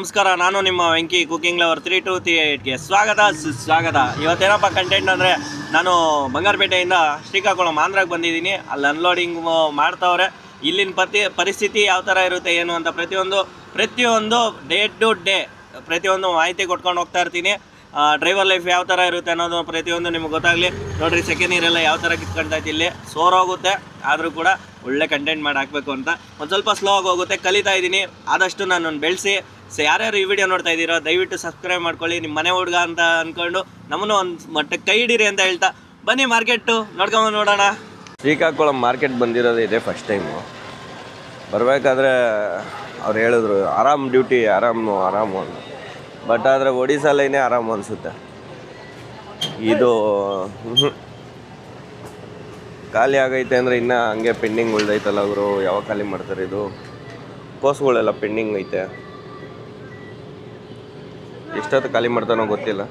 ನಮಸ್ಕಾರ, ನಾನು ನಿಮ್ಮ ವೆಂಕಿ ಕುಕಿಂಗ್ ಲವರ್ 3238ಗೆ ಸ್ವಾಗತ. ಇವತ್ತೇನಪ್ಪ ಕಂಟೆಂಟ್ ಅಂದರೆ, ನಾನು ಬಂಗಾರಪೇಟೆಯಿಂದ ಶ್ರೀಕಾಕುಳಂ ಆಂಧ್ರಾಗೆ ಬಂದಿದ್ದೀನಿ. ಅಲ್ಲಿ ಅನ್ಲೋಡಿಂಗ್ ಮಾಡ್ತಾವ್ರೆ. ಇಲ್ಲಿನ ಪರಿಸ್ಥಿತಿ ಯಾವ ಥರ ಇರುತ್ತೆ ಏನು ಅಂತ ಪ್ರತಿಯೊಂದು ಡೇ ಟು ಡೇ ಪ್ರತಿಯೊಂದು ಮಾಹಿತಿ ಕೊಟ್ಕೊಂಡು ಹೋಗ್ತಾ ಇರ್ತೀನಿ. ಡ್ರೈವರ್ ಲೈಫ್ ಯಾವ ಥರ ಇರುತ್ತೆ ಅನ್ನೋದು ಪ್ರತಿಯೊಂದು ನಿಮ್ಗೆ ಗೊತ್ತಾಗಲಿ. ನೋಡಿರಿ, ಸೆಕೆಂಡ್ ನೀರೆಲ್ಲ ಯಾವ ಥರ ಕಿತ್ಕೊಳ್ತೈತೆ. ಇಲ್ಲಿ ಸೋರೋಗುತ್ತೆ, ಆದರೂ ಕೂಡ ಒಳ್ಳೆ ಕಂಟೆಂಟ್ ಮಾಡಿ ಹಾಕಬೇಕು ಅಂತ ಒಂದು ಸ್ವಲ್ಪ ಸ್ಲೋ ಆಗಿ ಹೋಗುತ್ತೆ. ಕಲಿತಾ ಇದ್ದೀನಿ, ಆದಷ್ಟು ನಾನು ಬೆಳೆಸಿ. ಯಾರ್ಯಾರು ಈ ವಿಡಿಯೋ ನೋಡ್ತಾ ಇದ್ದೀರೋ ದಯವಿಟ್ಟು ಸಬ್ಸ್ಕ್ರೈಬ್ ಮಾಡ್ಕೊಳ್ಳಿ. ನಿಮ್ಮ ಮನೆ ಹುಡುಗ ಅಂತ ಅಂದ್ಕೊಂಡು ನಮ್ಮನ್ನು ಒಂದು ಮಟ್ಟಕ್ಕೆ ಕೈ ಹಿಡೀರಿ ಅಂತ ಹೇಳ್ತಾ ಬನ್ನಿ ಮಾರ್ಕೆಟು ನೋಡ್ಕೊಂಬಂದು ನೋಡೋಣ. ಶ್ರೀಕಾಕುಳಂ ಮಾರ್ಕೆಟ್ ಬಂದಿರೋದು ಇದೆ ಫಸ್ಟ್ ಟೈಮು. ಬರಬೇಕಾದ್ರೆ ಅವ್ರು ಹೇಳಿದ್ರು ಆರಾಮ್ ಡ್ಯೂಟಿ, ಆರಾಮು ಅಂತ. ಬಟ್ ಆದರೆ ಒಡಿಸ್ಸಲ್ಲೇ ಆರಾಮು ಅನಿಸುತ್ತೆ. ಇದು ಖಾಲಿ ಆಗೈತೆ ಅಂದರೆ ಇನ್ನೂ ಹಂಗೆ ಪೆಂಡಿಂಗ್ ಉಳ್ದೈತಲ್ಲ ಅವರು. ಯಾವಾಗ ಖಾಲಿ ಮಾಡ್ತಾರೆ? ಇದು ಕೋಸ್ಗಳೆಲ್ಲ ಪೆಂಡಿಂಗ್ ಐತೆ. ಎಷ್ಟೊತ್ತು ಖಾಲಿ ಮಾಡ್ತಾನೋ ಗೊತ್ತಿಲ್ಲ,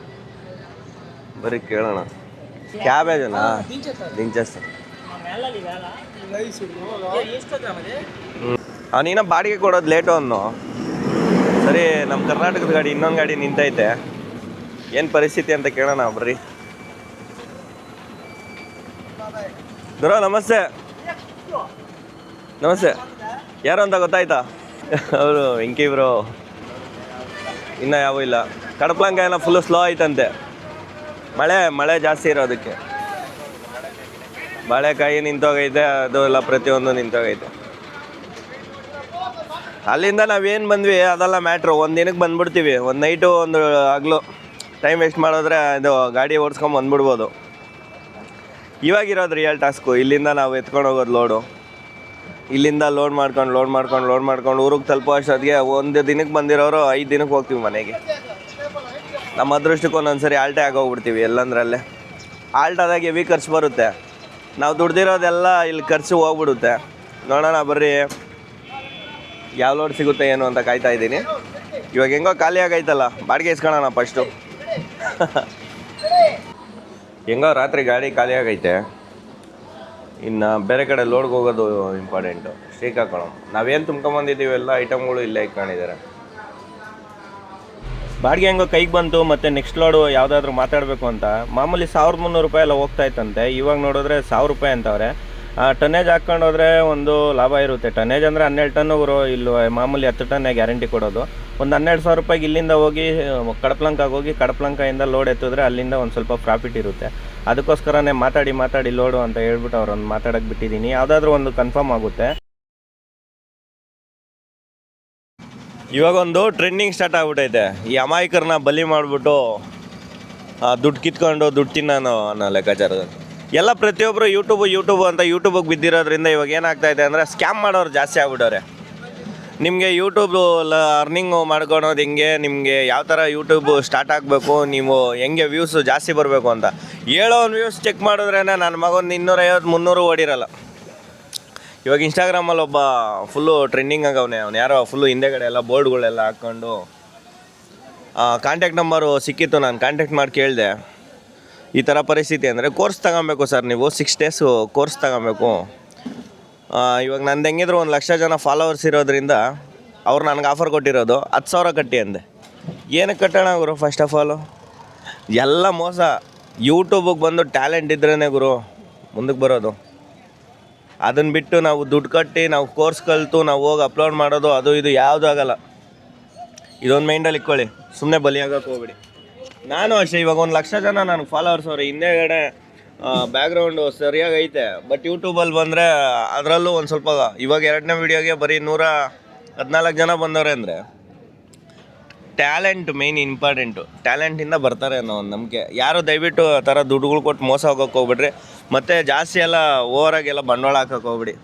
ಬರೀ ಕೇಳೋಣ. ಕ್ಯಾಬೇಜನಾ? ದಿಂಚಸ್. ಅವನಿನ್ನ ಬಾಡಿಗೆ ಕೊಡೋದು ಲೇಟು ಅನ್ನೋ. ಸರಿ, ನಮ್ಮ ಕರ್ನಾಟಕದ ಗಾಡಿ ಇನ್ನೊಂದು ಗಾಡಿ ನಿಂತೈತೆ. ಏನು ಪರಿಸ್ಥಿತಿ ಅಂತ ಕೇಳೋಣ ಬರ್ರಿ. ಗುರು ನಮಸ್ತೆ. ಯಾರು ಅಂತ ಗೊತ್ತಾಯ್ತಾ? ಅವರು ವೆಂಕಿ ಬ್ರೋ. ಇನ್ನೂ ಯಾವ ಇಲ್ಲ. ಕಡಪ್ಲಂಕ ಏನೋ ಫುಲ್ಲು ಸ್ಲೋ ಐತಂತೆ. ಮಳೆ ಜಾಸ್ತಿ ಇರೋದಕ್ಕೆ ಬಾಳೆಕಾಯಿ ನಿಂತೋಗೈತೆ. ಅದು ಎಲ್ಲ ಪ್ರತಿಯೊಂದು ನಿಂತೋಗೈತೆ. ಅಲ್ಲಿಂದ ನಾವೇನು ಬಂದ್ವಿ ಅದೆಲ್ಲ ಮ್ಯಾಟ್ರು. ಒಂದು ದಿನಕ್ಕೆ ಬಂದ್ಬಿಡ್ತೀವಿ, ಒಂದು ನೈಟು ಒಂದು ಹಗಲು ಟೈಮ್ ವೇಸ್ಟ್ ಮಾಡಿದ್ರೆ ಇದು ಗಾಡಿ ಓಡಿಸ್ಕೊಂಡು ಬಂದ್ಬಿಡ್ಬೋದು. ಇವಾಗಿರೋದು ರಿಯಲ್ ಟಾಸ್ಕು. ಇಲ್ಲಿಂದ ನಾವು ಎತ್ಕೊಂಡು ಹೋಗೋದು ಲೋಡು. ಇಲ್ಲಿಂದ ಲೋಡ್ ಮಾಡ್ಕೊಂಡು ಊರಿಗೆ ತಲುಪೋ ಅಷ್ಟೊತ್ತಿಗೆ ಒಂದು ದಿನಕ್ಕೆ ಬಂದಿರೋರು 5 ದಿನಕ್ಕೆ ಹೋಗ್ತೀವಿ ಮನೆಗೆ. ನಮ್ಮ ಅದೃಷ್ಟಕ್ಕೆ ಒಂದೊಂದು ಸರಿ ಆಲ್ಟೇ ಆಗೋಗ್ಬಿಡ್ತೀವಿ. ಎಲ್ಲಂದ್ರಲ್ಲೇ ಆಲ್ಟ್ ಆದಾಗ ಹೆವಿ ಖರ್ಚು ಬರುತ್ತೆ. ನಾವು ದುಡ್ದಿರೋದೆಲ್ಲ ಇಲ್ಲಿ ಖರ್ಚು ಹೋಗ್ಬಿಡುತ್ತೆ. ನೋಡೋಣ ಬರ್ರಿ ಯಾವ ಲೋಡ್ ಸಿಗುತ್ತೆ ಏನು ಅಂತ ಕಾಯ್ತಾ ಇದ್ದೀನಿ. ಇವಾಗ ಹೆಂಗೋ ಖಾಲಿ ಆಗೈತಲ್ಲ, ಬಾಡಿಗೆ ಇಸ್ಕೊಳ್ಳೋಣ ಫಸ್ಟು. ಹೆಂಗೋ ರಾತ್ರಿ ಗಾಡಿ ಖಾಲಿ ಆಗೈತೆ. ಇನ್ನು ಬೇರೆ ಕಡೆ ಲೋಡ್ಗೆ ಹೋಗೋದು ಇಂಪಾರ್ಟೆಂಟು. ಶ್ರೀಕಾಕುಳಂ ನಾವೇನು ತುಂಬ್ಕೊಂಬಂದಿದ್ದೀವಿ ಎಲ್ಲ ಐಟಮ್ಗಳು ಇಲ್ಲೇ ಇಟ್ಕೊಂಡಿದ್ದಾರೆ. ಬಾಡಿಗೆ ಹೆಂಗೋ ಕೈಗೆ ಬಂತು. ಮತ್ತು ನೆಕ್ಸ್ಟ್ ಲೋಡು ಯಾವುದಾದ್ರೂ ಮಾತಾಡಬೇಕು ಅಂತ ಮಾಮೂಲಿ 1300 ರೂಪಾಯಿ ಎಲ್ಲ ಹೋಗ್ತಾ ಇತ್ತಂತೆ. ಇವಾಗ ನೋಡಿದ್ರೆ 1000 ರೂಪಾಯಿ ಅಂತವ್ರೆ. ಟನ್ನೇಜ್ ಹಾಕ್ಕೊಂಡು ಹೋದರೆ ಒಂದು ಲಾಭ ಇರುತ್ತೆ. ಟನ್ನೇಜ್ ಅಂದರೆ 12 ಟನ್ನು ಇಲ್ಲಿ ಮಾಮೂಲಿ 10 ಟನ್ನೇ ಗ್ಯಾರಂಟಿ ಕೊಡೋದು. ಒಂದು 12,000 ರೂಪಾಯಿಗೆ ಇಲ್ಲಿಂದ ಹೋಗಿ ಕಡಪ್ಲಂಕಾಗಿ ಹೋಗಿ ಕಡಪ್ಲಂಕಾಯಿಂದ ಲೋಡ್ ಎತ್ತಿದ್ರೆ ಅಲ್ಲಿಂದ ಒಂದು ಸ್ವಲ್ಪ ಪ್ರಾಫಿಟ್ ಇರುತ್ತೆ. ಅದಕ್ಕೋಸ್ಕರನೇ ಮಾತಾಡಿ ಲೋಡು ಅಂತ ಹೇಳ್ಬಿಟ್ಟು ಅವ್ರೊಂದು ಮಾತಾಡೋಕ್ಕೆ ಬಿಟ್ಟಿದ್ದೀನಿ. ಯಾವುದಾದ್ರೂ ಒಂದು ಕನ್ಫರ್ಮ್ ಆಗುತ್ತೆ. ಇವಾಗ ಒಂದು ಟ್ರೆಂಡಿಂಗ್ ಸ್ಟಾರ್ಟ್ ಆಗ್ಬಿಟ್ಟೈತೆ. ಈ ಅಮಾಯಕರನ್ನ ಬಲಿ ಮಾಡಿಬಿಟ್ಟು ದುಡ್ಡು ಕಿತ್ಕೊಂಡು ದುಡ್ಡು ತಿನ್ನೋ ಅನ್ನೋ ಲೆಕ್ಕಾಚಾರದಲ್ಲಿ ಎಲ್ಲ ಪ್ರತಿಯೊಬ್ಬರು ಯೂಟ್ಯೂಬ್ ಅಂತ ಯೂಟ್ಯೂಬಿಗೆ ಬಿದ್ದಿರೋದ್ರಿಂದ ಇವಾಗ ಏನಾಗ್ತಾಯಿದೆ ಅಂದರೆ ಸ್ಕ್ಯಾಮ್ ಮಾಡೋರು ಜಾಸ್ತಿ ಆಗ್ಬಿಟ್ಟವ್ರೆ. ನಿಮಗೆ ಯೂಟ್ಯೂಬ್ ಅರ್ನಿಂಗು ಮಾಡ್ಕೊಳೋದು ಹೆಂಗೆ, ನಿಮಗೆ ಯಾವ ಥರ ಯೂಟ್ಯೂಬ್ ಸ್ಟಾರ್ಟ್ ಆಗಬೇಕು, ನೀವು ಹೆಂಗೆ ವ್ಯೂಸು ಜಾಸ್ತಿ ಬರಬೇಕು ಅಂತ ಹೇಳೋನು ವ್ಯೂಸ್ ಚೆಕ್ ಮಾಡಿದ್ರೇ ನನ್ನ ಮಗೊಂದು 250-300 ಓಡಿರಲ್ಲ. ಇವಾಗ ಇನ್ಸ್ಟಾಗ್ರಾಮಲ್ಲಿ ಒಬ್ಬ ಫುಲ್ಲು ಟ್ರೆಂಡಿಂಗ್ ಆಗವನೆ. ಅವ್ನು ಯಾರೋ ಫುಲ್ಲು ಹಿಂದೆಗಡೆ ಎಲ್ಲ ಬೋರ್ಡ್ಗಳೆಲ್ಲ ಹಾಕ್ಕೊಂಡು ಕಾಂಟ್ಯಾಕ್ಟ್ ನಂಬರು ಸಿಕ್ಕಿತ್ತು. ನಾನು ಕಾಂಟ್ಯಾಕ್ಟ್ ಮಾಡಿ ಕೇಳಿದೆ, ಈ ಥರ ಪರಿಸ್ಥಿತಿ ಅಂದರೆ ಕೋರ್ಸ್ ತಗೊಬೇಕು ಸರ್, ನೀವು 6 ಡೇಸು ಕೋರ್ಸ್ ತಗೊಬೇಕು. ಇವಾಗ ನಂದು ಹೆಂಗಿದ್ರು 1,00,000 ಜನ ಫಾಲೋವರ್ಸ್ ಇರೋದ್ರಿಂದ ಅವ್ರು ನನಗೆ ಆಫರ್ ಕೊಟ್ಟಿರೋದು 10,000 ಕಟ್ಟಿ ಅಂದೆ. ಏನಕ್ಕೆ ಕಟ್ಟೋಣ ಗುರು? ಫಸ್ಟ್ ಆಫ್ ಆಲು ಎಲ್ಲ ಮೋಸ. ಯೂಟ್ಯೂಬಿಗೆ ಬಂದು ಟ್ಯಾಲೆಂಟ್ ಇದ್ರೇ ಗುರು ಮುಂದಕ್ಕೆ ಬರೋದು. ಅದನ್ನು ಬಿಟ್ಟು ನಾವು ದುಡ್ಡು ಕಟ್ಟಿ ನಾವು ಕೋರ್ಸ್ ಕಲಿತು ನಾವು ಹೋಗಿ ಅಪ್ಲೋಡ್ ಮಾಡೋದು ಅದು ಇದು ಯಾವುದೂ ಆಗೋಲ್ಲ. ಇದೊಂದು ಮೈಂಡಲ್ಲಿ ಇಟ್ಕೊಳ್ಳಿ, ಸುಮ್ಮನೆ ಬಲಿಯಾಗಕ್ಕೆ ಹೋಗ್ಬಿಡಿ. ನಾನು ಅಷ್ಟೇ. ಇವಾಗ 1,00,000 ಜನ ನನಗೆ ಫಾಲೋವರ್ಸ್ ಅವ್ರೆ. ಹಿಂದೆಗಡೆ ಬ್ಯಾಕ್ಗ್ರೌಂಡು ಸರಿಯಾಗಿ ಐತೆ. ಬಟ್ ಯೂಟ್ಯೂಬಲ್ಲಿ ಬಂದರೆ ಅದರಲ್ಲೂ ಒಂದು ಸ್ವಲ್ಪ ಇವಾಗ 2ನೇ ವೀಡಿಯೋಗೆ ಬರೀ 114 ಜನ ಬಂದವ್ರೆ ಅಂದರೆ ಟ್ಯಾಲೆಂಟ್ ಮೇಯ್ನ್ ಇಂಪಾರ್ಟೆಂಟು. ಟ್ಯಾಲೆಂಟಿಂದ ಬರ್ತಾರೆ ಅನ್ನೋ ಒಂದು ನಂಬಿಕೆ. ಯಾರು ದಯವಿಟ್ಟು ಆ ಥರ ದುಡ್ಡುಗಳು ಕೊಟ್ಟು ಮೋಸ ಹೋಗೋಕ್ಕೆ ಹೋಗ್ಬಿಡ್ರಿ. ಮತ್ತು ಜಾಸ್ತಿ ಎಲ್ಲ ಓವರಾಗೆಲ್ಲ ಬಂಡವಾಳ ಹಾಕೋಕೆ ಹೋಗ್ಬಿಡಿ.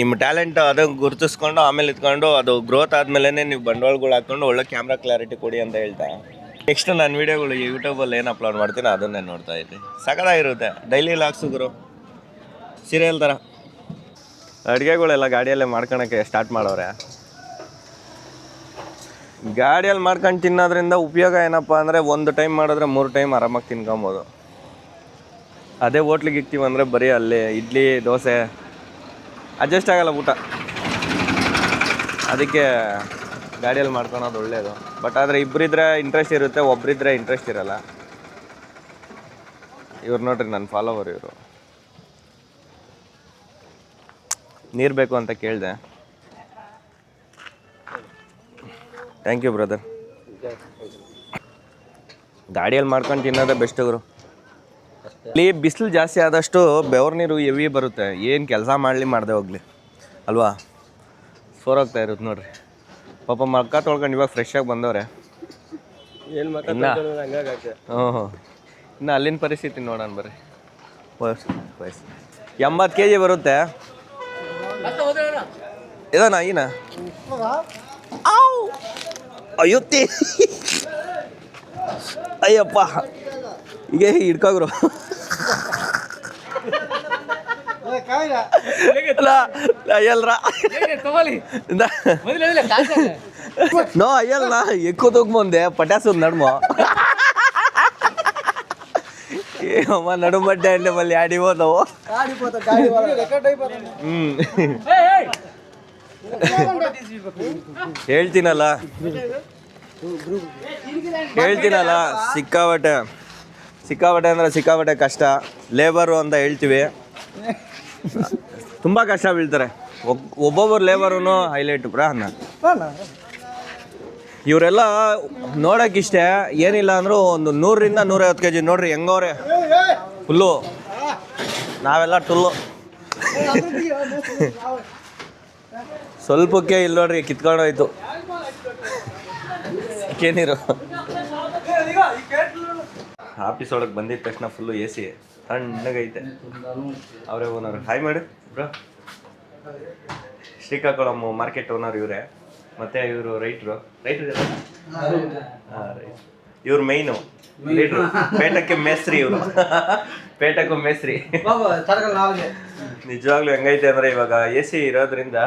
ನಿಮ್ಮ ಟ್ಯಾಲೆಂಟ್ ಅದನ್ನು ಗುರುತಿಸ್ಕೊಂಡು ಆಮೇಲೆ ಇಟ್ಕೊಂಡು ಅದು ಗ್ರೋತ್ ಆದಮೇಲೆ ನೀವು ಬಂಡವಾಳಗಳು ಹಾಕ್ಕೊಂಡು ಒಳ್ಳೆ ಕ್ಯಾಮ್ರಾ ಕ್ಲಾರಿಟಿ ಕೊಡಿ ಅಂತ ಹೇಳ್ತಾ ನೆಕ್ಸ್ಟ್ ನನ್ನ ವೀಡಿಯೋಗಳು ಯೂಟ್ಯೂಬಲ್ಲಿ ಏನು ಅಪ್ಲೋಡ್ ಮಾಡ್ತೀನಿ ಅದನ್ನೇ ನೋಡ್ತಾ ಇದ್ರಿ. ಸಕತ್ತಾಗಿರುತ್ತೆ. ಡೈಲಿ ಲಾಗ್ಸು ಗುರು, ಸೀರಿಯಲ್ ಥರ. ಅಡುಗೆಗಳೆಲ್ಲ ಗಾಡಿಯಲ್ಲೇ ಮಾಡ್ಕೊಳಕ್ಕೆ ಸ್ಟಾರ್ಟ್ ಮಾಡೋರೆ. ಗಾಡಿಯಲ್ಲಿ ಮಾಡ್ಕೊಂಡು ತಿನ್ನೋದ್ರಿಂದ ಉಪಯೋಗ ಏನಪ್ಪ ಅಂದರೆ, ಒಂದು ಟೈಮ್ ಮಾಡಿದ್ರೆ 3 ಟೈಮ್ ಆರಾಮಾಗಿ ತಿನ್ಕೊಬೋದು. ಅದೇ ಹೋಟ್ಲಿಗೆ ಇಕ್ತೀವಿ ಅಂದರೆ ಬರೀ ಅಲ್ಲಿ ಇಡ್ಲಿ ದೋಸೆ ಅಡ್ಜಸ್ಟ್ ಆಗಲ್ಲ ಊಟ. ಅದಕ್ಕೆ ಗಾಡಿಯಲ್ಲಿ ಮಾಡ್ಕೊಳೋದು ಒಳ್ಳೇದು. ಬಟ್ ಆದರೆ ಇಬ್ಬರಿದ್ರೆ ಇಂಟ್ರೆಸ್ಟ್ ಇರುತ್ತೆ, ಒಬ್ಬರಿದ್ರೆ ಇಂಟ್ರೆಸ್ಟ್ ಇರಲ್ಲ. ಇವ್ರು ನೋಡ್ರಿ ನನ್ನ ಫಾಲೋವರ್. ಇವರು ನೀರು ಬೇಕು ಅಂತ ಕೇಳಿದೆ. Thank you brother. ಗಾಡಿಯಲ್ಲಿ ಮಾಡ್ಕೊಂಡು ತಿನ್ನೋದೇ ಬೆಸ್ಟ್ ಗುರು. ಇಲ್ಲಿ ಬಿಸಿಲು ಜಾಸ್ತಿ ಆದಷ್ಟು ಬೆವ್ರ ನೀರು ಹೆವಿ ಬರುತ್ತೆ. ಏನು ಕೆಲಸ ಮಾಡದೆ ಹೋಗಲಿ ಅಲ್ವಾ, ಸೋರೋಗ್ತಾ ಇರುತ್ತೆ ನೋಡ್ರಿ. ಪಾಪ ಮಕ್ಕ ತೊಳ್ಕೊಂಡು ಇವಾಗ ಫ್ರೆಶ್ ಆಗಿ ಬಂದವ್ರೆ. ಹ್ಞೂ ಇನ್ನು ಅಲ್ಲಿನ ಪರಿಸ್ಥಿತಿ ನೋಡೋಣ ಬರ್ರಿ. 80 kg ಬರುತ್ತೆ. ಇದಾನ ಈನ ಅಯ್ಯೊತ್ತಿ ಅಯ್ಯಪ್ಪ ಈಗ ಹಿಡ್ಕೋಗ್ರು. ಅಯ್ಯಲ್ರ ನೋ ಅಯ್ಯಲ್ನ ఎక్కువ ಮುಂದೆ ಪಟಾಸು ನಡ್ಮೋ ఏమమ్మా నడుమడ్డ అంటే మళ్ళీ ఆడిపోతావు. ಹೇಳ್ತೀನಲ್ಲ ಸಿಕ್ಕಾಬಟ್ಟೆ ಅಂದ್ರೆ ಸಿಕ್ಕಾಬಟ್ಟೆ ಕಷ್ಟ. ಲೇಬರು ಅಂತ ಹೇಳ್ತೀವಿ, ತುಂಬ ಕಷ್ಟ ಬೀಳ್ತಾರೆ. ಒಬ್ಬೊಬ್ಬರು ಲೇಬರೂ ಹೈಲೈಟ್ ಬ್ರಾ ಅನ್ನ. ಇವರೆಲ್ಲ ನೋಡೋಕ್ಕಿಷ್ಟೇ, ಏನಿಲ್ಲ ಅಂದರೂ ಒಂದು 100ರಿಂದ 150 kg ನೋಡ್ರಿ ಹೆಂಗವ್ರೆ ಫುಲ್ಲು. ನಾವೆಲ್ಲ ಟುಲ್ಲು. ಸ್ವಲ್ಪಕ್ಕೆ ಇಲ್ಲಿ ನೋಡ್ರಿ ಕಿತ್ಕೊಂಡೋಯ್ತು ಏನಿರು. ಆಫೀಸ್ ಒಳಗೆ ಬಂದಿದ ತಕ್ಷಣ ಫುಲ್ಲು AC ತಣ್ಣಗೈತೆ. ಅವರೇ ಓನರ್. ಹಾಯ್ ಮಾಡಿ ಬ್ರೋ. ಶ್ರೀಕಾಕುಳಂ ಮಾರ್ಕೆಟ್ ಓನರ್ ಇವರೇ. ಮತ್ತು ಇವರು ರೈಟ್ರು ಹಾಂ ರೈಟ್. ಇವ್ರು ಮೈನು ಲೀಡ್ರು. ಪೇಟಕ್ಕೆ ಮೇಸ್ತ್ರಿ ಇವರು. ಪೇಟಕ್ಕೂ ಮೇಸ್ತ್ರಿ. ನಿಜವಾಗ್ಲೂ ಹೆಂಗೈತೆ ಅಂದರೆ ಇವಾಗ AC ಇರೋದ್ರಿಂದ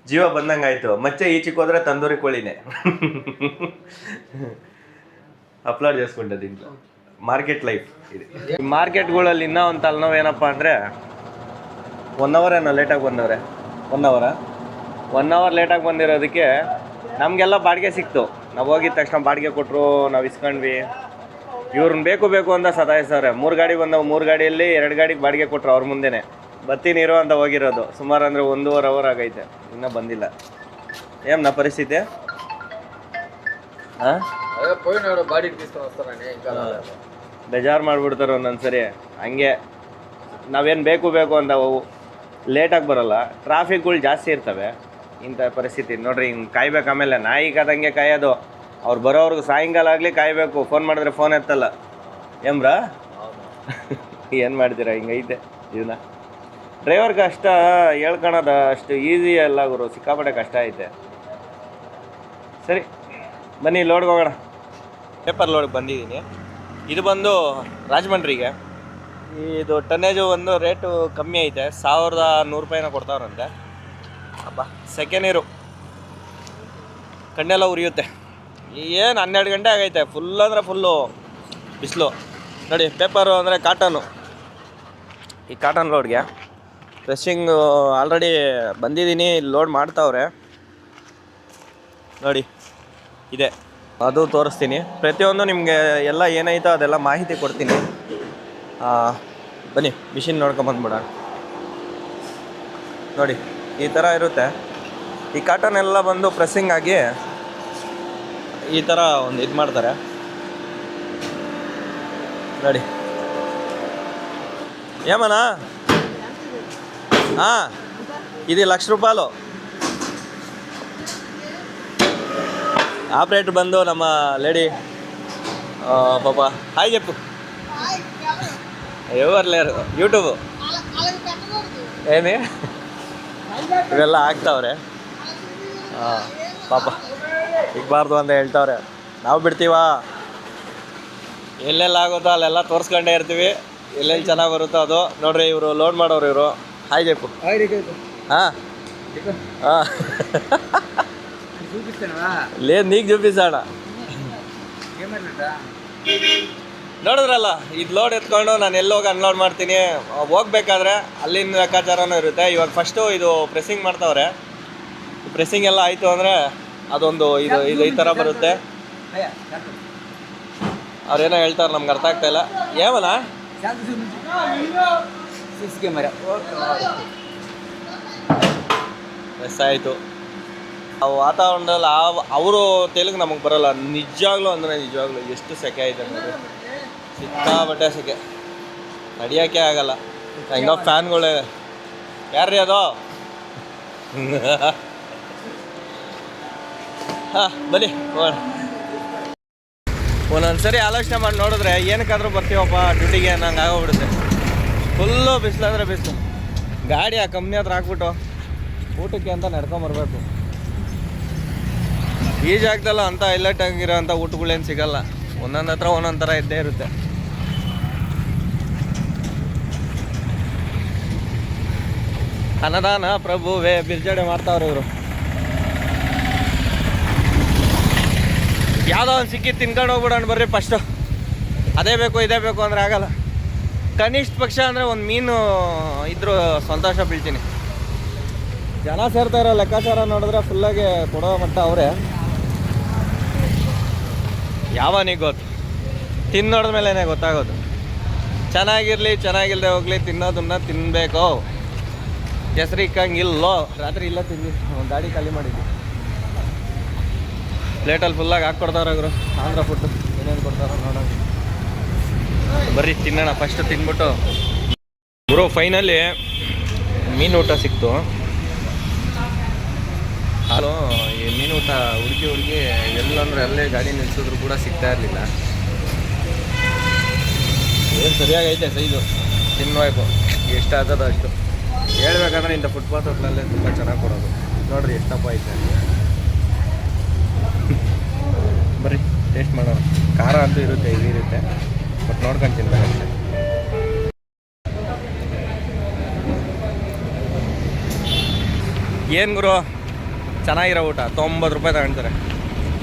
ಜೀವ ಬಂದಂಗೆ ಆಯಿತು. ಮಚ್ಚೆ ಈಚೆಗೆ ಹೋದ್ರೆ ತಂದೂರಿ ಕೋಳಿನೇ. ಅಪ್ಲೋಡ್ చేసుకుంటుంది ಇಂట్లో. ಮಾರ್ಕೆಟ್ ಲೈಫ್ ಇದೆ. ಈ ಮಾರ್ಕೆಟ್ಗಳಲ್ಲಿ ಇನ್ನೂ ಒಂದು ತಲೆನೋವು ಏನಪ್ಪ ಅಂದರೆ 1 hour ಏನೋ ಲೇಟಾಗಿ ಬಂದವ್ರೆ. 1 hour ಲೇಟಾಗಿ ಬಂದಿರೋದಕ್ಕೆ ನಮಗೆಲ್ಲ ಬಾಡಿಗೆ ಸಿಕ್ತು. ನಾವು ಹೋಗಿದ ತಕ್ಷಣ ಬಾಡಿಗೆ ಕೊಟ್ಟರು, ನಾವು ಇಸ್ಕೊಂಡ್ವಿ. ಇವ್ರನ್ನ ಬೇಕು ಅಂತ ಸತಾಯಿಸವ್ರೆ. 3 ಗಾಡಿ ಬಂದವು. 3 ಗಾಡಿಯಲ್ಲಿ 2 ಗಾಡಿಗೆ ಬಾಡಿಗೆ ಕೊಟ್ಟರು ಅವ್ರ ಮುಂದೆನೇ. ಬರ್ತೀನಿರೋ ಅಂತ ಹೋಗಿರೋದು. ಸುಮಾರು ಅಂದರೆ 1.5 hour ಆಗೈತೆ, ಇನ್ನೂ ಬಂದಿಲ್ಲ. ಏನ ಪರಿಸ್ಥಿತಿ? ಹಾಂ ಬೇಜಾರು ಮಾಡಿಬಿಡ್ತಾರೆ ಒಂದೊಂದ್ಸರಿ. ಹಂಗೆ ನಾವೇನು ಬೇಕು ಅಂತ ಲೇಟಾಗಿ ಬರೋಲ್ಲ. ಟ್ರಾಫಿಕ್ಗಳು ಜಾಸ್ತಿ ಇರ್ತವೆ. ಇಂಥ ಪರಿಸ್ಥಿತಿ ನೋಡ್ರಿ. ಹಿಂಗೆ ಕಾಯ್ಬೇಕು. ಆಮೇಲೆ ನಾಯಿ ಕಾದಂಗೆ ಕಾಯೋದು. ಅವ್ರು ಬರೋವ್ರಿಗೆ ಸಾಯಂಕಾಲ ಆಗಲಿ ಕಾಯಬೇಕು. ಫೋನ್ ಮಾಡಿದ್ರೆ ಫೋನ್ ಎತ್ತಲ್ಲ. ಏನ್ರ ಏನು ಮಾಡ್ತೀರಾ? ಹಿಂಗೈತೆ ಜೀವನ. ಡ್ರೈವರ್ ಕಷ್ಟ ಹೇಳ್ಕೊಳೋದು ಅಷ್ಟು ಈಸಿ ಅಲ್ಲ ಗುರು. ಸಿಕ್ಕಾಪಟ್ಟೆ ಕಷ್ಟ ಐತೆ. ಸರಿ ಬನ್ನಿ ಲೋಡ್ಗೆ ಹೋಗೋಣ. ಪೇಪರ್ ಲೋಡ್ಗೆ ಬಂದಿದ್ದೀನಿ. ಇದು ಬಂದು ರಾಜಮಂಡ್ರಿಗೆ. ಇದು ಟನ್ನೇಜು ಒಂದು ರೇಟು ಕಮ್ಮಿ ಐತೆ. 1100 ರೂಪಾಯಿನ ಕೊಡ್ತಾವ್ರಂತೆ. ಅಬ್ಬ ಸೆಕೆಂಡ್ ಇಯರು ಕಣ್ಣೆಲ್ಲ ಉರಿಯುತ್ತೆ. ಏನು 12 ಗಂಟೆ ಆಗೈತೆ. ಫುಲ್ ಅಂದರೆ ಫುಲ್ಲು ಬಿಸಿಲು ನೋಡಿ. ಪೇಪರು ಅಂದರೆ ಕಾಟನು. ಈ ಕಾಟನ್ ಲೋಡ್ಗೆ ಫ್ರೆಶಿಂಗು ಆಲ್ರೆಡಿ ಬಂದಿದ್ದೀನಿ. ಲೋಡ್ ಮಾಡ್ತಾವ್ರೆ ನೋಡಿ. ಇದೆ ಅದು ತೋರಿಸ್ತೀನಿ. ಪ್ರತಿಯೊಂದು ನಿಮಗೆ ಎಲ್ಲ ಏನೈತೋ ಅದೆಲ್ಲ ಮಾಹಿತಿ ಕೊಡ್ತೀನಿ. ಬನ್ನಿ ಮಿಷಿನ್ ನೋಡ್ಕೊಂಬಂದ್ಬಿಡೋಣ. ನೋಡಿ ಈ ಥರ ಇರುತ್ತೆ. ಈ ಕಾಟನ್ ಎಲ್ಲ ಬಂದು ಪ್ರೆಸ್ಸಿಂಗ್ ಆಗಿ ಈ ಥರ ಒಂದು ಇದು ಮಾಡ್ತಾರೆ ನೋಡಿ. ಏಮನ ಹಾಂ ఇది 1,00,000 రూపాయలు. ఆపరేటర్ బంధు ನಮ್ಮ లేడీ పాప హాయ్ చెప్పు. ఎవరు లేరు యూట్యూబ్ ఏమి ಇವೆಲ್ಲ ಆಗ್ತಾವ್ರೆ. ಪಾಪ ಸಿಗಬಾರ್ದು ಅಂತ ಹೇಳ್ತಾವ್ರೆ. ನಾವು ಬಿಡ್ತೀವ? ಎಲ್ಲೆಲ್ಲ ಆಗುತ್ತೋ ಅಲ್ಲೆಲ್ಲ ತೋರಿಸ್ಕೊಂಡೇ ಇರ್ತೀವಿ. ಎಲ್ಲೆಲ್ಲಿ ಚೆನ್ನಾಗಿ ಬರುತ್ತೋ ಅದು ನೋಡ್ರಿ. ಇವರು ಲೋಡ್ ಮಾಡೋರು ಇವರು. ಹಾಯ್ చెప్పు. ಹಾಂ ಹಾಂ లేదు నీకు చూపిస్తాడ. ನೋಡಿದ್ರಲ್ಲ, ಇದು ಲೋಡ್ ಎತ್ಕೊಂಡು ನಾನು ಎಲ್ಲೋಗಿ ಅನ್ಲೋಡ್ ಮಾಡ್ತೀನಿ. ಹೋಗ್ಬೇಕಾದ್ರೆ ಅಲ್ಲಿನ ಲೆಕ್ಕಾಚಾರನೂ ಇರುತ್ತೆ. ಇವಾಗ ಫಸ್ಟು ಇದು ಪ್ರೆಸ್ಸಿಂಗ್ ಮಾಡ್ತಾವ್ರೆ. ಪ್ರೆಸ್ಸಿಂಗ್ ಎಲ್ಲ ಆಯಿತು ಅಂದರೆ ಅದೊಂದು ಇದು ಇದು ಈ ಥರ ಬರುತ್ತೆ. ಅವ್ರೇನೋ ಹೇಳ್ತಾರೆ, ನಮ್ಗೆ ಅರ್ಥ ಆಗ್ತಾ ಇಲ್ಲ. ಏವನ ಮಿಸ್ ಆಯಿತು. ಆ ವಾತಾವರಣದಲ್ಲಿ ಅವರು ತೆಲುಗು ನಮಗೆ ಬರೋಲ್ಲ. ನಿಜವಾಗ್ಲೂ ಎಷ್ಟು ಸೆಕೆ ಐತೆ ನೋಡಿ, ಸಿಕ್ಕಾಬಟ್ಟೆ ಸೆಕೆ, ನಡಿಯೋಕ್ಕೆ ಆಗಲ್ಲ. ಹಿಂಗೋ ಫ್ಯಾನ್ಗಳೇ. ಯಾರ್ರೀ ಅದು? ಹಾಂ ಬನ್ನಿ ಹೋಗೋಣ. ಒಂದೊಂದ್ಸರಿ ಆಲೋಚನೆ ಮಾಡಿ ನೋಡಿದ್ರೆ ಏನಕ್ಕಾದ್ರೂ ಬರ್ತೀವಪ್ಪ ಡ್ಯೂಟಿಗೆ ನಂಗೆ ಆಗೋಗ್ಬಿಡುತ್ತೆ. ಫುಲ್ಲು ಬಿಸಿಲು ಅಂದರೆ ಬಿಸಿಲು. ಗಾಡಿ ಆ ಕಂಪ್ನಿ ಹತ್ರ ಹಾಕ್ಬಿಟ್ಟು ಊಟಕ್ಕೆ ಅಂತ ನಡ್ಕೊಂಬರ್ಬೇಕು. ಈ ಜಾಗದಲ್ಲ ಅಂಥ ಹೈಲೈಟ್ ಆಗಿರೋ ಅಂಥ ಊಟಗಳೇನು ಸಿಗಲ್ಲ. ಒಂದೊಂದು ಹತ್ರ ಒಂದೊಂದು ಥರ ಇದ್ದೇ ಇರುತ್ತೆ. ಅನ್ನದಾನ ಪ್ರಭುವೇ ಬಿರ್ಜಡೆ ಮಾಡ್ತಾವ್ರೆ ಇವರು. ಯಾವುದೋ ಒಂದು ಸಿಕ್ಕಿದ್ದು ತಿನ್ಕೊಂಡು ಹೋಗ್ಬಿಡೋಣ ಬರ್ರಿ ಫಸ್ಟು. ಅದೇ ಬೇಕು ಇದೇ ಬೇಕು ಅಂದರೆ ಆಗಲ್ಲ. ಕನಿಷ್ಠ ಪಕ್ಷ ಅಂದರೆ ಒಂದು ಮೀನು ಇದ್ರೂ ಸಂತೋಷ ಬೀಳ್ತೀನಿ. ಜನ ಸೇರ್ತಾ ಇರೋ ಲೆಕ್ಕಾಚಾರ ನೋಡಿದ್ರೆ ಫುಲ್ಲಾಗಿ ಕೊಡೋ ಮಟ್ಟ ಅವರೇ. ಯಾವನಿಗೆ ಗೊತ್ತು, ತಿನ್ನೋಡ್ದ ಮೇಲೇ ಗೊತ್ತಾಗೋದು. ಚೆನ್ನಾಗಿರಲಿ ಚೆನ್ನಾಗಿಲ್ಲದೆ ಹೋಗಲಿ, ತಿನ್ನೋದನ್ನ ತಿನ್ನಬೇಕು. ಹೆಸ್ರು ಇಕ್ಕಂಗಿಲ್ಲೋ. ರಾತ್ರಿ ಇಲ್ಲ ತಿಂದು ಒಂದು ಗಾಡಿ ಖಾಲಿ ಮಾಡಿದ್ವಿ. ಪ್ಲೇಟಲ್ಲಿ ಫುಲ್ಲಾಗಿ ಹಾಕ್ಕೊಡ್ತಾರ ಅವರು ಆಂಧ್ರ ಫುಡ್ಡು. ಏನೇನು ಕೊಡ್ತಾರೋ ನೋಡೋಣ ಬರ್ರಿ, ತಿನ್ನೋಣ. ಫಸ್ಟ್ ತಿನ್ಬಿಟ್ಟು ಗುರು ಫೈನಲಿ ಮೀನು ಊಟ ಸಿಕ್ತು. ಹಾಲು ಈ ಮೀನು ಊಟ ಹುಡುಗಿ ಎಲ್ಲಂದ್ರೆ ಅಲ್ಲೇ ಗಾಡಿ ನಿಲ್ಸಿದ್ರು ಕೂಡ ಸಿಗ್ತಾ ಇರಲಿಲ್ಲ. ಏನು ಸರಿಯಾಗೈತೆ ಸೈಜು, ತಿನ್ನಬೇಕು. ಎಷ್ಟು ಆಗ್ತದೋ ಅಷ್ಟು. ಹೇಳ್ಬೇಕಂದ್ರೆ ಇಂಥ ಫುಟ್ಪಾತ್ ಹೋಟ್ಲಲ್ಲೇ ತುಂಬ ಚೆನ್ನಾಗಿ ಕೊಡೋದು. ನೋಡ್ರಿ ಎಷ್ಟಪ್ಪ ಐತೆ. ಬರ್ರಿ ಟೇಸ್ಟ್ ಮಾಡೋಣ. ಖಾರ ಅಂತೂ ಇರುತ್ತೆ, ಇದು ಇರುತ್ತೆ, ಬಟ್ ನೋಡ್ಕೊಂಡು ತಿನ್ಬೇಕಷ್ಟೆ. ಏನು ಗುರು ಚೆನ್ನಾಗಿರೋ ಊಟ 90 ರೂಪಾಯಿ ತಗೊಳ್ತಾರೆ.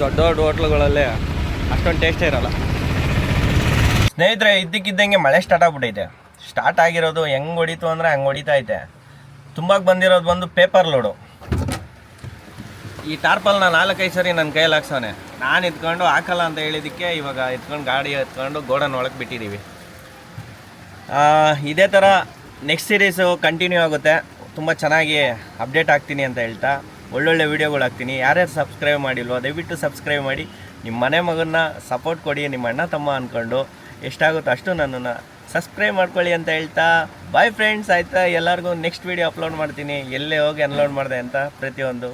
ದೊಡ್ಡ ದೊಡ್ಡ ಹೋಟ್ಲುಗಳಲ್ಲೇ ಅಷ್ಟೊಂದು ಟೇಸ್ಟೇ ಇರೋಲ್ಲ. ಸ್ನೇಹಿತರೆ, ಇದ್ದಕ್ಕಿದ್ದಂಗೆ ಮಳೆ ಸ್ಟಾರ್ಟ್ ಆಗ್ಬಿಟ್ಟೈತೆ. ಸ್ಟಾರ್ಟ್ ಆಗಿರೋದು ಹೆಂಗೆ ಹೊಡಿತು ಅಂದರೆ ಹಂಗೆ ಹೊಡಿತಾ ಐತೆ. ತುಂಬಾಗಿ ಬಂದಿರೋದು ಬಂದು ಪೇಪರ್ ಲೋಡು. ಈ ಟಾರ್ಪಲ್ನ 4-5 ಸರಿ ನನ್ನ ಕೈಯಲ್ಲಿ ಹಾಕ್ಸೋನೆ. ನಾನು ಎತ್ಕೊಂಡು ಹಾಕಲ್ಲ ಅಂತ ಹೇಳಿದ್ದಕ್ಕೆ ಇವಾಗ ಎತ್ಕೊಂಡು ಗಾಡಿ ಎತ್ಕೊಂಡು ಗೋಡನ್ ಒಳಗೆ ಬಿಟ್ಟಿದ್ದೀವಿ. ಇದೇ ಥರ ನೆಕ್ಸ್ಟ್ ಸೀರೀಸು ಕಂಟಿನ್ಯೂ ಆಗುತ್ತೆ. ತುಂಬ ಚೆನ್ನಾಗಿ ಅಪ್ಡೇಟ್ ಆಗ್ತೀನಿ ಅಂತ ಹೇಳ್ತಾ ಒಳ್ಳೊಳ್ಳೆ ವೀಡಿಯೋಗಳು ಹಾಕ್ತೀನಿ. ಯಾರ್ಯಾರು ಸಬ್ಸ್ಕ್ರೈಬ್ ಮಾಡಿಲ್ವೋ ದಯವಿಟ್ಟು ಸಬ್ಸ್ಕ್ರೈಬ್ ಮಾಡಿ. ನಿಮ್ಮ ಮನೆ ಮಗನ್ನ ಸಪೋರ್ಟ್ ಕೊಡಿ, ನಿಮ್ಮ ಅಣ್ಣ ತಮ್ಮ ಅಂದ್ಕೊಂಡು ಎಷ್ಟಾಗುತ್ತೋ ಅಷ್ಟು ನನ್ನನ್ನು ಸಬ್ಸ್ಕ್ರೈಬ್ ಮಾಡ್ಕೊಳ್ಳಿ ಅಂತ ಹೇಳ್ತಾ ಬಾಯ್ ಫ್ರೆಂಡ್ಸ್. ಆಯಿತಾ, ಎಲ್ಲರಿಗೂ ನೆಕ್ಸ್ಟ್ ವೀಡಿಯೋ ಅಪ್ಲೋಡ್ ಮಾಡ್ತೀನಿ. ಎಲ್ಲೇ ಹೋಗಿ ಅನ್ಲೋಡ್ ಮಾಡಿದೆ ಅಂತ ಪ್ರತಿಯೊಂದು